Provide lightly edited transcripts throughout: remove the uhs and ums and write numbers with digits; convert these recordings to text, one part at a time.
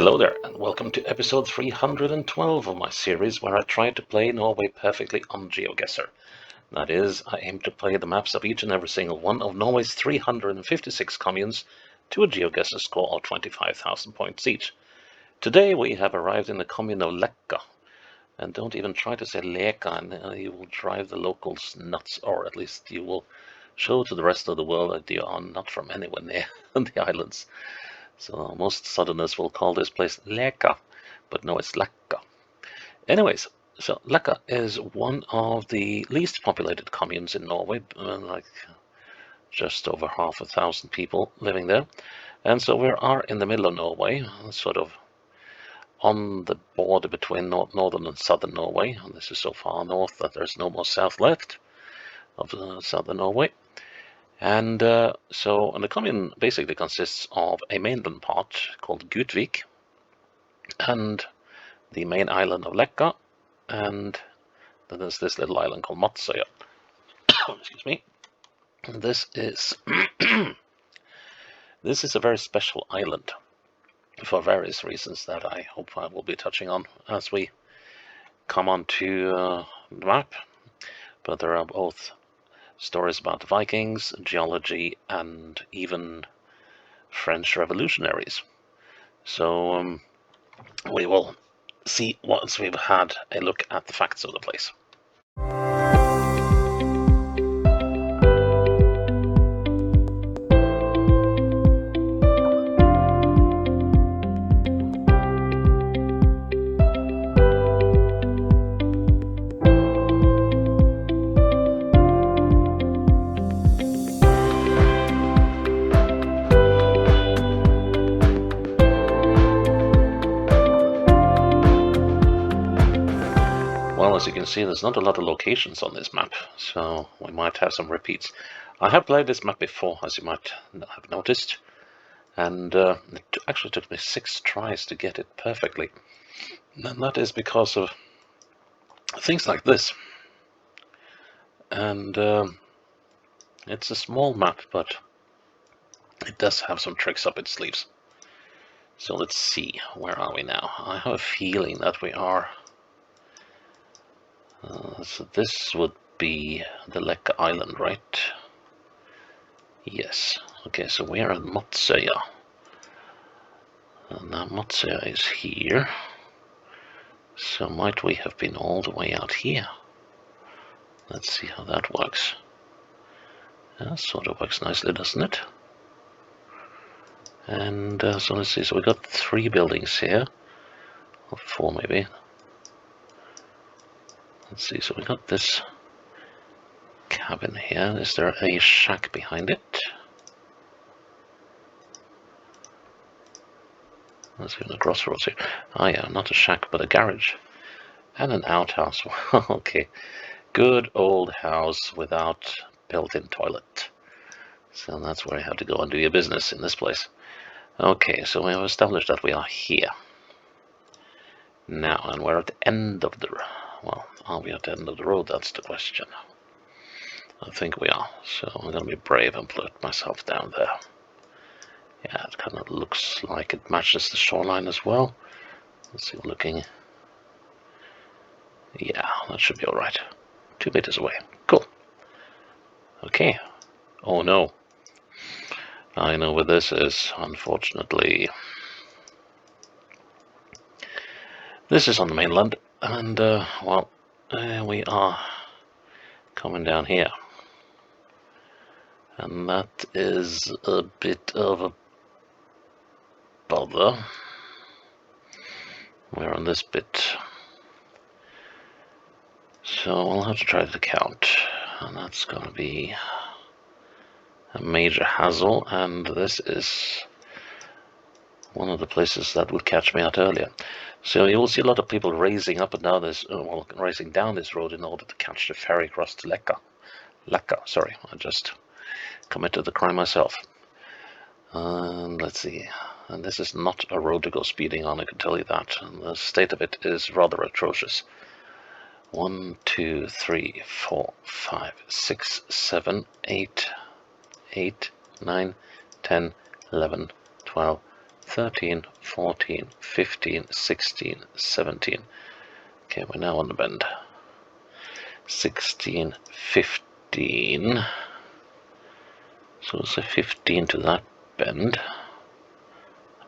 Hello there, and welcome to episode 312 of my series where I try to play Norway perfectly on Geoguessr. That is, I aim to play the maps of each and every single one of Norway's 356 communes to a Geoguessr score of 25,000 points each. Today we have arrived in the commune of Leka, and don't even try to say Leka, and you will drive the locals nuts, or at least you will show to the rest of the world that you are not from anywhere near the islands. So most southerners will call this place Leka, but no, it's Leka. Anyways, so Leka is one of the least populated communes in Norway, like just over 500,000 people living there. And so we are in the middle of Norway, sort of on the border between northern and southern Norway. And this is so far north that there's no more south left of southern Norway. And the commune basically consists of a mainland part called Gutvik, and the main island of Leka, and then there's this little island called Matsøya. Excuse me. And this is this is a very special island for various reasons that I hope I will be touching on as we come on to the map. But there are both stories about the Vikings, geology, and even French revolutionaries. So we will see once we've had a look at the facts of the place. Well, as you can see, there's not a lot of locations on this map, so we might have some repeats. I have played this map before, as you might have noticed, and it actually took me 6 tries to get it perfectly. And that is because of things like this. And it's a small map, but it does have some tricks up its sleeves. So let's see, where are we now? I have a feeling that we are... so this would be the Leka Island, right? Yes. Okay, so we are at Matsøya. And now Matsøya is here. So might we have been all the way out here? Let's see how that works. That sort of works nicely, doesn't it? And so let's see, so we got 3 buildings here. Or 4 maybe. Let's see, so we got this cabin here. Is there a shack behind it? Let's see, the crossroads here. Ah yeah, not a shack, but a garage. And an outhouse. Okay, good old house without built-in toilet. So that's where you have to go and do your business in this place. Okay, so we have established that we are here. Now, and we're at the end of the... Well, are we at the end of the road? That's the question. I think we are. So I'm going to be brave and put myself down there. Yeah, it kind of looks like it matches the shoreline as well. Let's see, we're looking. Yeah, that should be all right. 2 meters away. Cool. Okay. Oh no. I know where this is, unfortunately. This is on the mainland, and we are coming down here. And that is a bit of a bother. We're on this bit. So I'll have to try to count. And that's going to be a major hassle. And this is one of the places that would catch me out earlier. So you will see a lot of people racing up and down this, racing down this road in order to catch the ferry across to Leka. Sorry, I just committed the crime myself. And let's see, and this is not a road to go speeding on, I can tell you that. And the state of it is rather atrocious. 1, 2, 3, 4, 5, 6, 7, 8, 9, 10, 11, 12, 13, 14, 15, 16, 17. Okay, we're now on the bend. 16, 15. So we'll say 15 to that bend.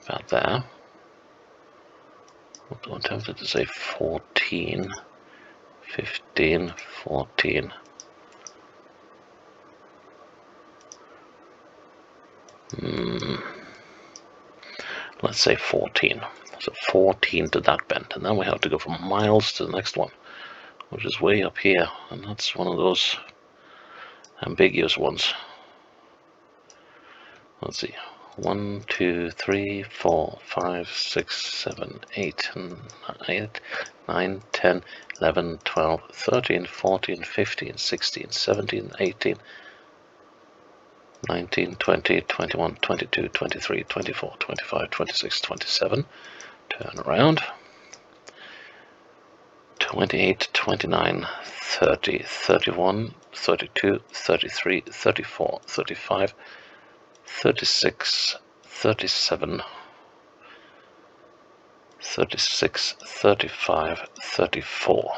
About there. I'm tempted to say 14, 15, 14. Let's say 14. So 14 to that bend. And then we have to go from miles to the next one, which is way up here. And that's one of those ambiguous ones. Let's see. 1, 2, 3, 4, 5, 6, 7, 8, 9, 10, 11, 12, 13, 14, 15, 16, 17, 18, 19, 20, 21, 22, 23, 24, 25, 26, 27. Turn around. 28, 29, 30, 31, 32, 33, 34, 35, 36, 37, 36, 35, 34.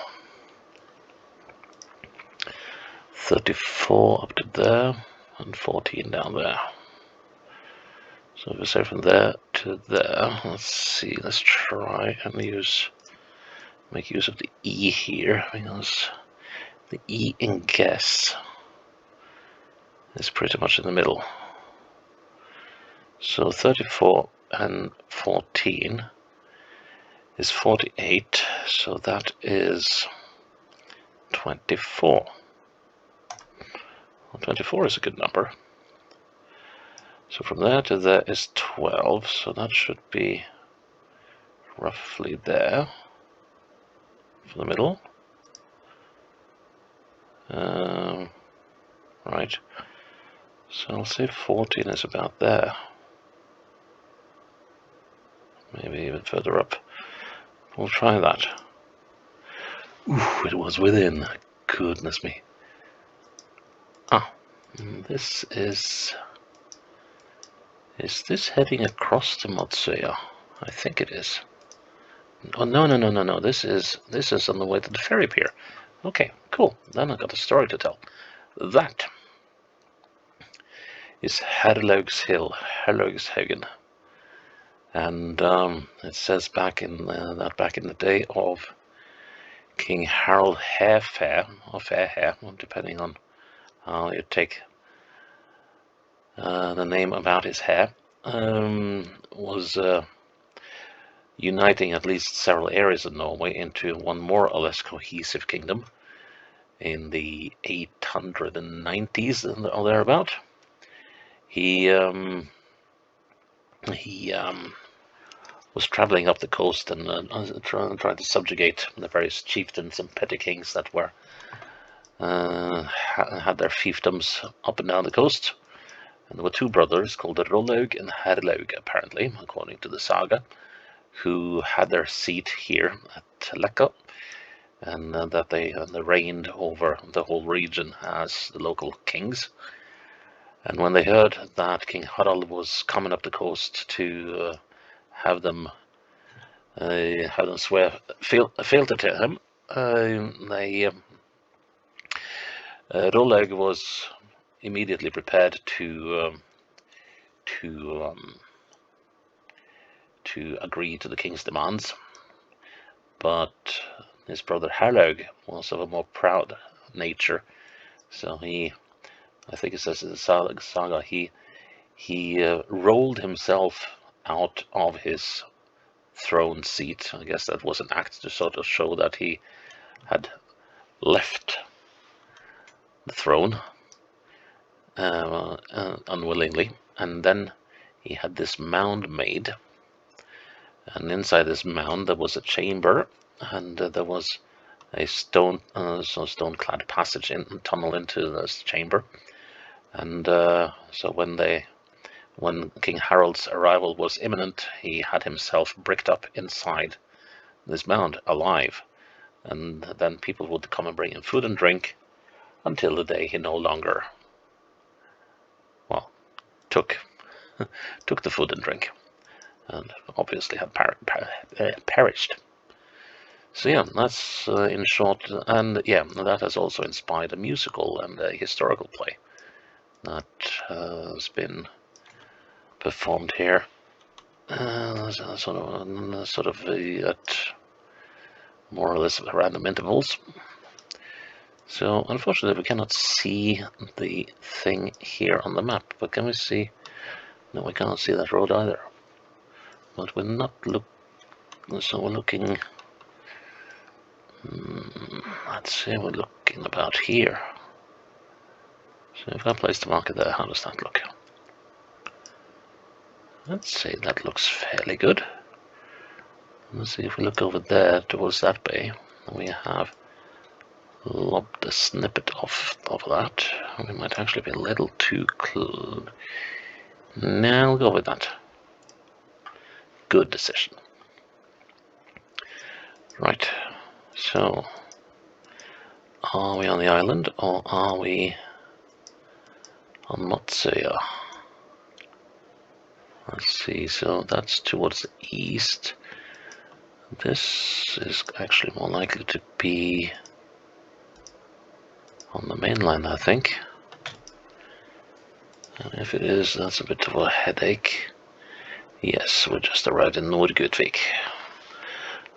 34 up to there, and 14 down there. So if we say from there to there, let's see, let's try and make use of the E here, because the E in guess is pretty much in the middle. So 34 and 14 is 48, so that is 24. Well, 24 is a good number. So from there to there is 12, so that should be roughly there for the middle. Right, so I'll say 14 is about there. Maybe even further up. We'll try that. Ooh, it was within. Goodness me. Ah, this is... Is this heading across to Matsuya? I think it is. Oh, no. This is on the way to the ferry pier. Okay, cool. Then I got a story to tell. That is Herlaugshill, Herlaugshaugen. And it says back in the day of King Harald Hairfair, or Fairhair, depending on how you take the name about his hair, was uniting at least several areas of Norway into one more or less cohesive kingdom in the 890s or thereabout. He was traveling up the coast and trying to subjugate the various chieftains and petty kings that were had their fiefdoms up and down the coast. And there were two brothers called Rollaug and Herlaug, apparently, according to the saga, who had their seat here at Leka, and that they reigned over the whole region as the local kings. And when they heard that King Harald was coming up the coast to have them swear fealty to him, Rollaug was immediately prepared to agree to the king's demands, but his brother Herlaug was of a more proud nature, so I think it says in the saga, he rolled himself out of his throne seat. I guess that was an act to sort of show that he had left the throne unwillingly, and then he had this mound made, and inside this mound there was a chamber, and there was a stone-clad passage and tunnel into this chamber. And so when King Harald's arrival was imminent, he had himself bricked up inside this mound alive, and then people would come and bring him food and drink until the day he no longer, well, took the food and drink. and obviously had perished. So yeah, that's in short, and yeah, that has also inspired a musical and a historical play that has been performed here, sort of at more or less random intervals. So unfortunately, we cannot see the thing here on the map. But can we see? No, we cannot see that road either. But we're not so we're looking. Let's see, we're looking about here. So if I place the marker there, how does that look? Let's say that looks fairly good. Let's see if we look over there towards that bay. We have lobbed a snippet off of that. We might actually be a little too close. Now we'll go with that. Good decision. Right, so are we on the island or are we on Motsaya? Let's see, so that's towards the east. This is actually more likely to be on the mainland, I think. And if it is, that's a bit of a headache. Yes, we just arrived in Nord-Gutvik.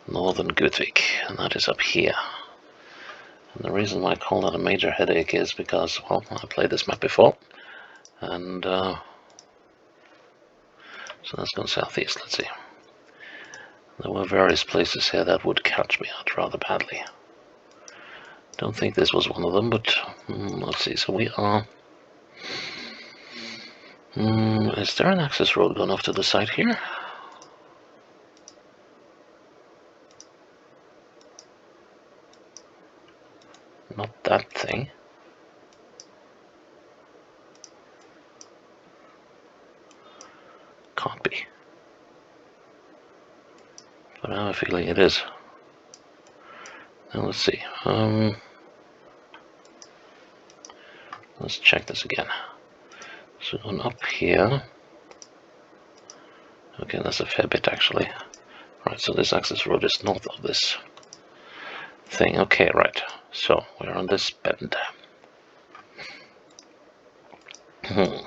Northern Gutvik, and that is up here. And the reason why I call that a major headache is because, well, I played this map before, and so let's go southeast. Let's see. There were various places here that would catch me out rather badly. Don't think this was one of them, but let's see. So we are. Is there an access road going off to the side here? Not that thing. Can't be. But I have a feeling it is. Now let's see. Let's check this again. So going up here. Okay, that's a fair bit actually. Right, so this access road is north of this thing. Okay, right. So we're on this bend. Well,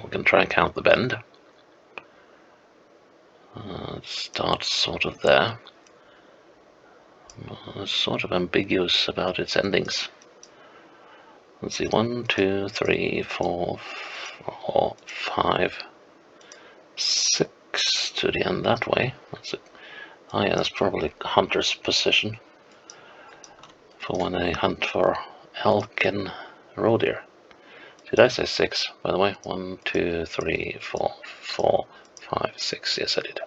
we can try and count the bend. It starts sort of there. It's sort of ambiguous about its endings. Let's see, 1, 2, 3, 4, 5, 6 to the end that way. That's it. Oh yeah, that's probably hunter's position for when I hunt for elk and roe deer. Did I say 6, by the way? 1, 2, 3, 4, 5, 6. Yes, I did.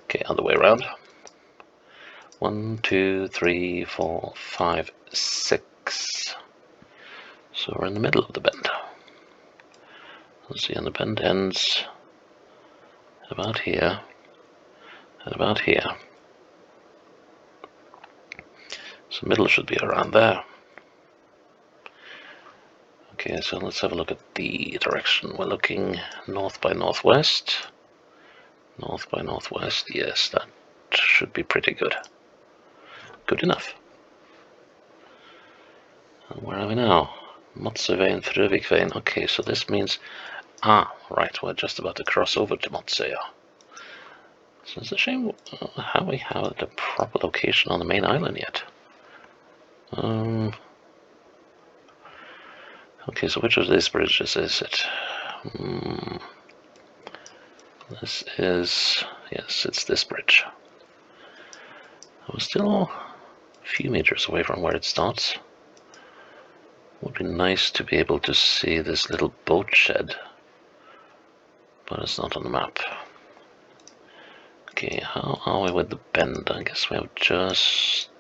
Okay, other way around. 1, 2, 3, 4, 5, 6. So we're in the middle of the bend. Let's see, and the bend ends about here and about here. So middle should be around there. Okay, so let's have a look at the direction. We're looking north by northwest. North by northwest, yes, that should be pretty good. Good enough. And where are we now? Motsøveien, Frøvikveien. Okay, so this means, right, we're just about to cross over to Motsøya. So it's a shame how we have the proper location on the main island yet. Okay, so which of these bridges is it? This is, yes, it's this bridge. I was still a few meters away from where it starts. Would be nice to be able to see this little boat shed, but it's not on the map. Okay, how are we with the bend? I guess we have just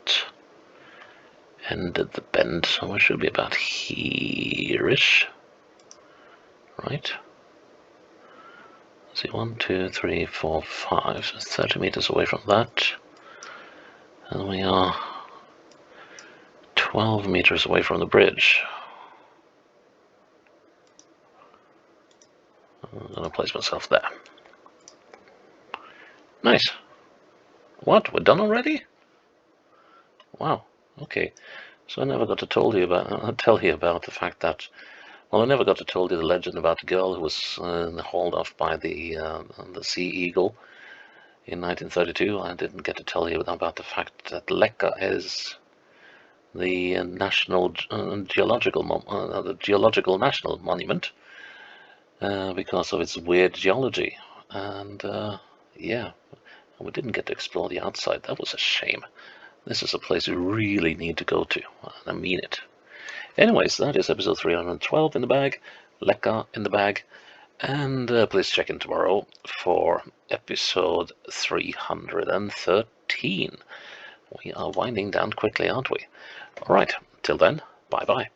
ended the bend, so we should be about here-ish, right? Let's see, 1, 2, 3, 4, 5, so 30 meters away from that, and we are 12 meters away from the bridge. I'm going to place myself there. Nice. What? We're done already? Wow. Okay. So I never got to tell you about the fact that, well, I never got to tell you the legend about the girl who was hauled off by the Sea Eagle in 1932. I didn't get to tell you about the fact that Leka is the national the geological national monument because of its weird geology. And yeah, we didn't get to explore the outside. That was a shame. This is a place we really need to go to, and I mean it. Anyways, that is episode 312 in the bag, Leka in the bag, and please check in tomorrow for episode 313. We are winding down quickly, aren't we? Alright, till then, bye-bye.